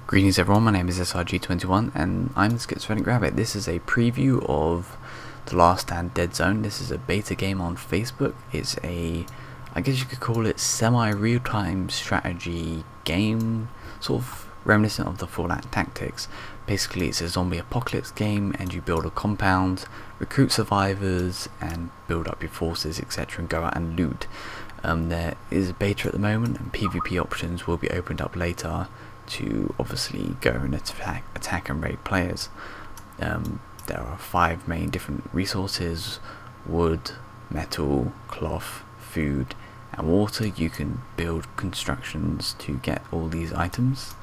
Greetings everyone, my name is SRG21 and I'm the Schizophrenic Rabbit. This is a preview of The Last Stand Dead Zone. This is a beta game on Facebook. It's a, I guess you could call it semi-real-time strategy game, sort of reminiscent of the Fallout Tactics. Basically it's a zombie apocalypse game and you build a compound, recruit survivors and build up your forces, etc., and go out and loot. There is a beta at the moment and PvP options will be opened up later to obviously go and attack and raid players. There are 5 main different resources: wood, metal, cloth, food and water. You can build constructions to get all these items.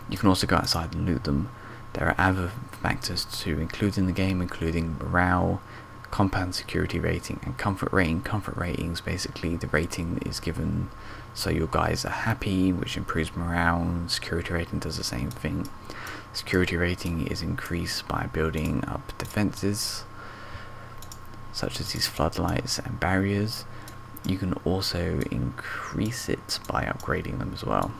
You can also go outside and loot them. There are other factors to include in the game, including morale, compound security rating and comfort rating. Comfort ratings, basically the rating is given so your guys are happy, which improves morale. Security rating does the same thing. Security rating is increased by building up defenses such as these floodlights and barriers. You can also increase it by upgrading them as well.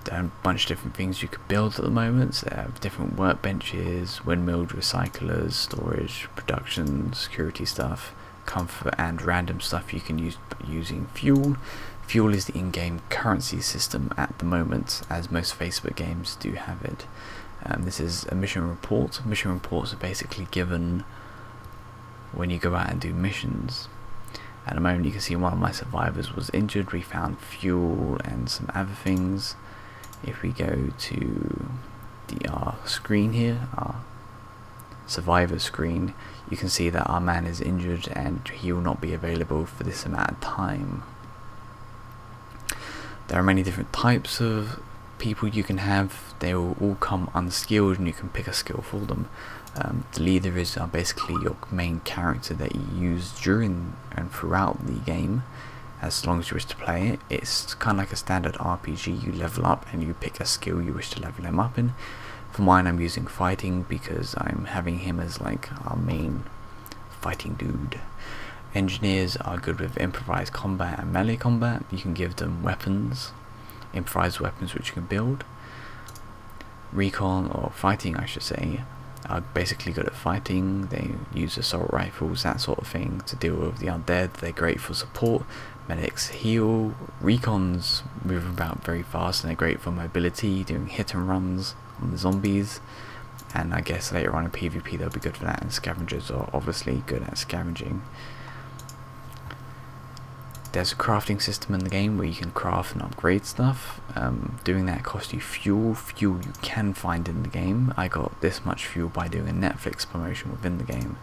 There are a bunch of different things you could build at the moment. So there are different workbenches, windmills, recyclers, storage, production, security stuff, comfort and random stuff you can use using fuel. Fuel is the in-game currency system at the moment, as most Facebook games do have it. This is a mission report. Mission reports are basically given when you go out and do missions. At the moment you can see one of my survivors was injured. We found fuel and some other things. If we go to our screen here, our survivor screen, you can see that our man is injured and he will not be available for this amount of time. There are many different types of people you can have. They will all come unskilled and you can pick a skill for them. The leader is basically your main character that you use during and throughout the game, as long as you wish to play it. It's kind of like a standard RPG. You level up and you pick a skill you wish to level him up in. For mine I'm using fighting because I'm having him as like our main fighting dude. Engineers are good with improvised combat and melee combat. You can give them weapons, improvised weapons which you can build. Recon, or fighting I should say, are basically good at fighting. They use assault rifles, that sort of thing, to deal with the undead. They're great for support. Medics heal. Recons move about very fast and they're great for mobility, doing hit and runs on the zombies. And I guess later on in PvP they'll be good for that, and scavengers are obviously good at scavenging. There's a crafting system in the game where you can craft and upgrade stuff. Doing that costs you fuel. Fuel you can find in the game. I got this much fuel by doing a Netflix promotion within the game.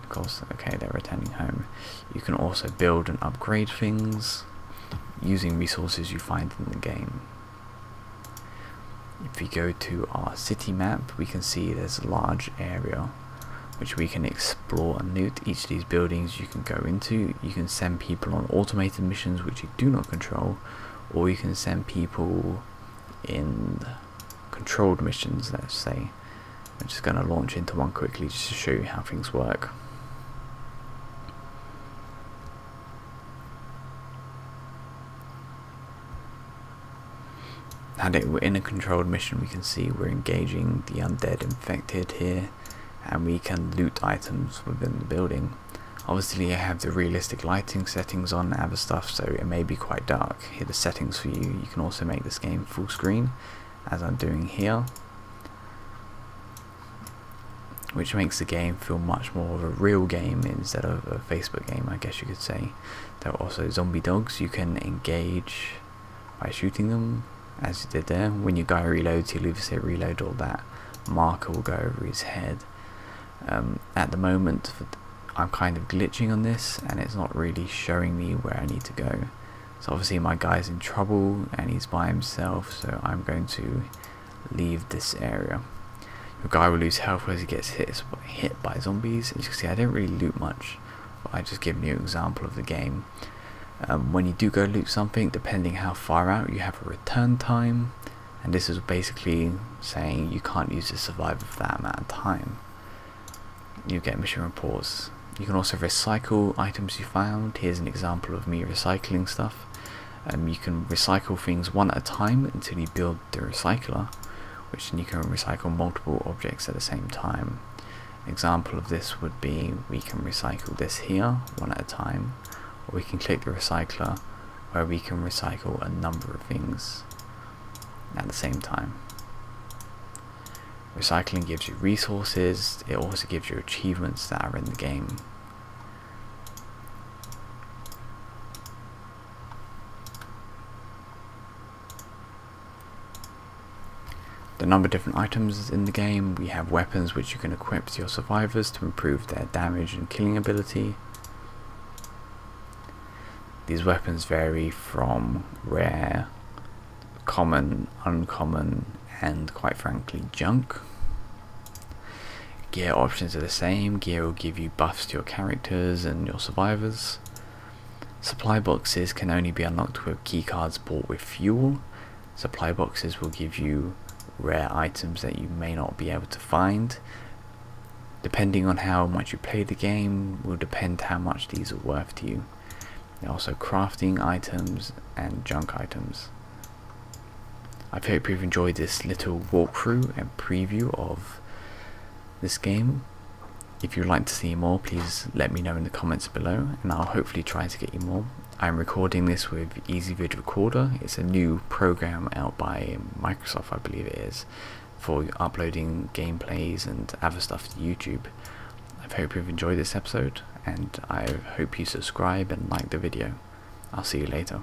Of course, okay, they're returning home. You can also build and upgrade things using resources you find in the game. If we go to our city map, we can see there's a large area which we can explore and loot. Each of these buildings you can go into. You can send people on automated missions which you do not control, or you can send people in controlled missions, let's say. I'm just going to launch into one quickly just to show you how things work. Now that we're in a controlled mission, we can see we're engaging the undead infected here, and we can loot items within the building. Obviously I have the realistic lighting settings on and other stuff, so it may be quite dark. Here are the settings for you. You can also make this game full screen, as I'm doing here, which makes the game feel much more of a real game instead of a Facebook game, I guess you could say. There are also zombie dogs you can engage by shooting them, as you did there. When your guy reloads, he'll either say reload or that marker will go over his head. At the moment I'm kind of glitching on this and it's not really showing me where I need to go. So obviously my guy's in trouble and he's by himself, so I'm going to leave this area. Your guy will lose health as he gets hit by zombies. As you can see, I don't really loot much, but I just giving you an example of the game. When you do go loot something, depending how far out, you have a return time, and this is basically saying you can't use the survivor for that amount of time. You get mission reports. You can also recycle items you found. Here's an example of me recycling stuff. You can recycle things one at a time until you build the recycler, which then you can recycle multiple objects at the same time. An example of this would be we can recycle this here one at a time, or we can click the recycler where we can recycle a number of things at the same time. Recycling gives you resources, it also gives you achievements that are in the game. The number of different items in the game. We have weapons which you can equip to your survivors to improve their damage and killing ability. These weapons vary from rare, common, uncommon, and quite frankly junk. Gear options are the same. Gear will give you buffs to your characters and your survivors. Supply boxes can only be unlocked with keycards bought with fuel. Supply boxes will give you rare items that you may not be able to find. Depending on how much you play the game will depend how much these are worth to you. There are also crafting items and junk items. I hope you've enjoyed this little walkthrough and preview of this game. If you'd like to see more, please let me know in the comments below, and I'll hopefully try to get you more. I'm recording this with Ezvid Recorder. It's a new program out by Microsoft, I believe it is, for uploading gameplays and other stuff to YouTube. I hope you've enjoyed this episode, and I hope you subscribe and like the video. I'll see you later.